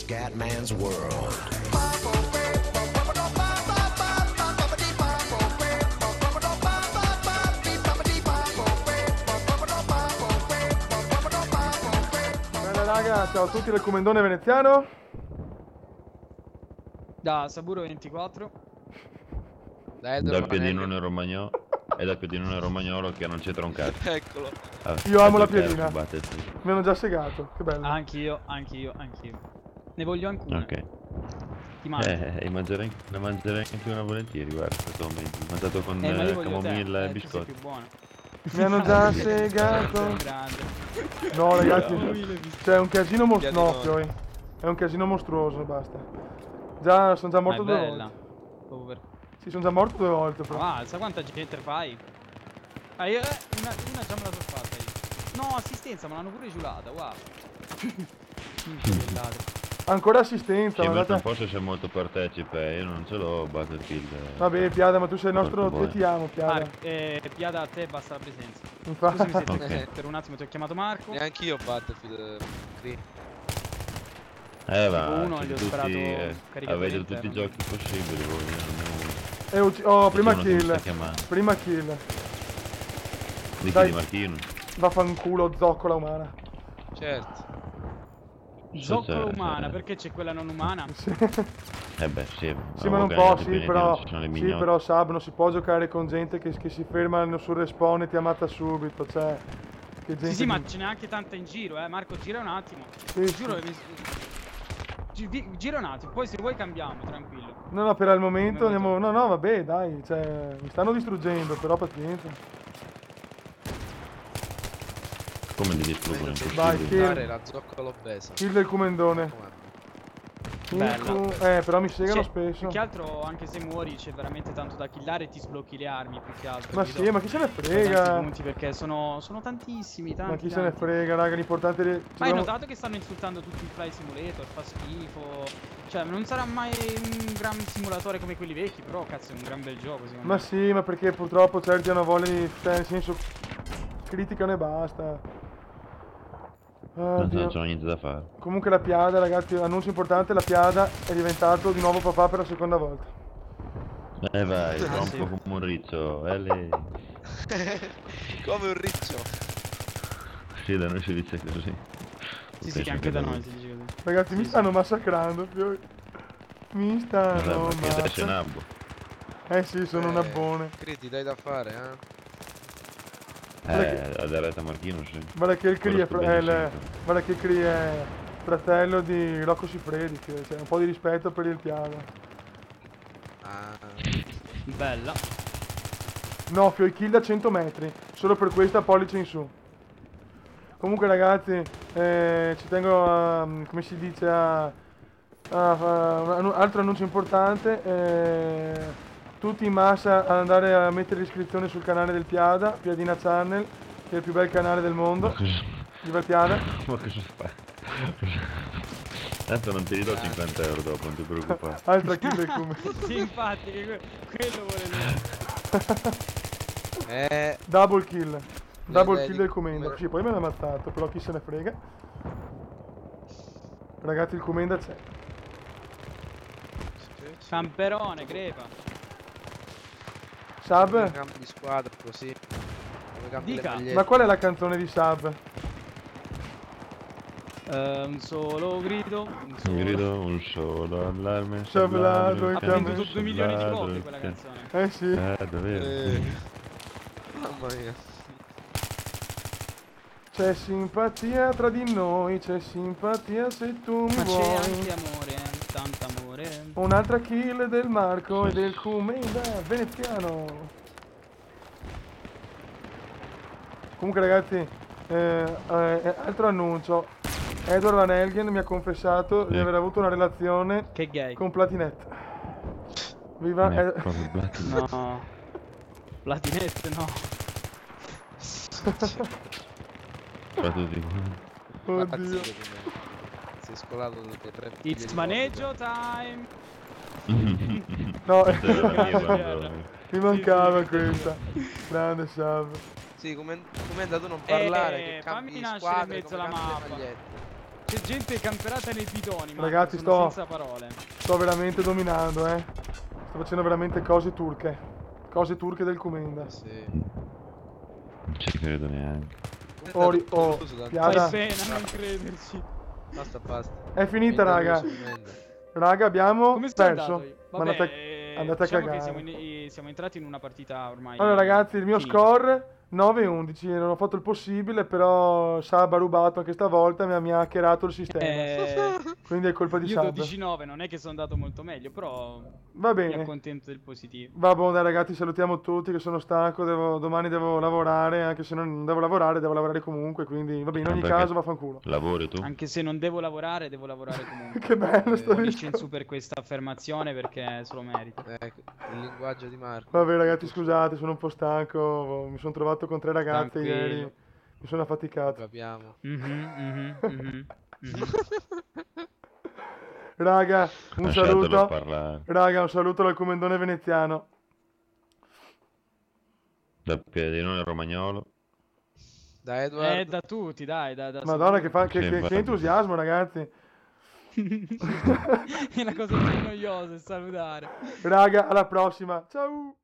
Scatman's World. Bella raga, ciao a tutti del Comendone Veneziano. Da Saburo 24. Dal piedinone romagnolo. È dal piedinone romagnolo che non c'entra un cazzo. Eccolo. Io amo la piedina. Mi hanno già segato, che bello. Anch'io. Ne voglio anche una. Ok. Ti mangio. Ne mangerei anche una volentieri, guarda, in questo momento. Ho mangiato con Ma io voglio camomilla te, e tu sei biscotti. più buono. Mi hanno già segato. No ragazzi, c'è un casino mostruoso. È un casino mostruoso, basta. Sono già morto due volte. Over. Sì, sono già morto 2 volte però. Sa quanta gente fai? Una già me la sono fatta io. No, assistenza, me l'hanno pure giurata, wow. Ancora assistenza, Sì, ma non guardate. posso essere molto partecipe, io non ce l'ho Battlefield. Vabbè, Piada, ma tu sei il nostro, Porco te ti amo, Piada. Piada, a te basta la presenza. Infatti. Scusami se Ok. per un attimo ti ho chiamato Marco. Neanche io Battlefield. Va, uno gli ho sparato caricatore avete interno. tutti i giochi possibili voi, Prima Nessuno che mi sta kill. chiamando. Prima kill. Di chi Dai. di Marchino? Vaffanculo, zoccola umana. Certo. Zoccola Cioè, umana, perché c'è quella non umana? Sì. Beh sì, Sì, ma non può, sì, ci però sono Sab, non si può giocare con gente che si ferma sul respawn e ti ammazza subito, cioè... Che gente Sì, ma ce n'è anche tanta in giro, Marco, gira un attimo. Sì, Giuro che gira un attimo, poi se vuoi cambiamo, tranquillo. No, per il momento andiamo... No, vabbè, dai, cioè... Mi stanno distruggendo, però pazienza. Come li distruggono in Vai, possibile? kill. La zoccola obesa. Kill del Comendone. Bella. Però mi segano spesso. Più che altro, anche se muori, c'è veramente tanto da killare e ti sblocchi le armi, più che altro. Ma sì, ma chi se ne frega? Punti perché sono tantissimi, tanti. Ma chi se ne frega, raga, l'importante è... Ma hai notato che stanno insultando tutti il Fly Simulator, fa schifo. Cioè, non sarà mai un gran simulatore come quelli vecchi, però cazzo è un gran bel gioco, secondo me. Ma sì, ma perché purtroppo certi hanno voglia di... Cioè, nel senso... Criticano e basta. Non c'ho niente da fare. Comunque la Piada, ragazzi, annuncio importante, la Piada è diventato di nuovo papà per la seconda volta. Vai, rompo come un riccio, lei. Come un riccio. Sì, da noi si dice così. Sì, anche da noi si dice così. Ragazzi, mi stanno massacrando, fiori. Mi stanno Perché adesso è nabbo. Sì, sono un abbone. Credi, dai da fare, La diretta Marchino, sì. Guarda che il Cri è, Quello sto guarda che il Cri è fratello di Rocco Siffredi, cioè un po' di rispetto per il Piada. Bella. No, Fioi kill da 100 metri, solo per questa pollice in su. Comunque ragazzi, ci tengo a, come si dice, un altro annuncio importante, tutti in massa ad andare a mettere l'iscrizione sul canale del Piada, Piadina Channel, che è il più bel canale del mondo. Viva il Piada. Ma cosa fai? Tanto non ti ridò 50 euro dopo, non ti preoccupare. Altra kill del come. Sì, infatti, quello vuole dire. Double kill. Double kill del Comenda. Sì, poi me l'ha ammazzato, però chi se ne frega. Ragazzi, il Comenda c'è. Camperone, crepa. Sab? Campo di squadra, così. Dica. Ma qual è la canzone di Sab? Un solo grido. Un solo allarme. Sablato Ha venduto 2 milioni di copie quella canzone. Sì. Davvero. Mamma mia. C'è simpatia tra di noi, c'è simpatia se tu mi Ma vuoi. c'è anche amore, tanto amore. Un'altra kill del Marco e del Comenda veneziano. Comunque ragazzi, altro annuncio. Edward Van Helgen mi ha confessato di aver avuto una relazione con Platinette. Viva No. Platinette no. Oddio. Sei scolato dalle 3. It's maneggio time. No, mi mancava questa. Grande Sab. Sì, come è andato a non parlare? Che cambi fammi di nascere squadra, in mezzo come alla cambi le mappa. magliette. C'è gente camperata nei bidoni, ma Ragazzi, sono senza parole. sto veramente dominando, sto facendo veramente cose turche. Cose turche del Comenda. Sì. Non ci credo neanche. Piada. Fai pena non crederci. Basta. È finita, raga. Raga, abbiamo Come sta perso. andato? Ma Vabbè, andate a diciamo cagare. che siamo entrati in una partita ormai Allora ragazzi, il mio finita. score 9-11, non ho fatto il possibile, però Sab ha rubato anche stavolta e mi ha hackerato il sistema. Quindi è colpa di Io Sab. 12-9, non è che sono andato molto meglio, però Va mi bene. accontento del positivo. Va buono, dai ragazzi, salutiamo tutti che sono stanco, domani devo lavorare, anche se non devo lavorare comunque, quindi va bene, in ogni caso vaffanculo. Lavori tu? Anche se non devo lavorare comunque. Che bello sto Pulisci in su per questa affermazione perché se lo merita. Ecco, il linguaggio di Marco. Vabbè ragazzi, scusate, sono un po' stanco, mi sono trovato con 3 ragazze Tranquillo. ieri, mi sono affaticato. Capiamo. Raga, un Lasciatelo saluto. parlare. Raga, un saluto dal comendone veneziano. Da Piedinone Romagnolo. Da Edward. Da tutti, dai, da Madonna, che Sì, entusiasmo, ragazzi. È la cosa più noiosa, è salutare. Raga, alla prossima. Ciao.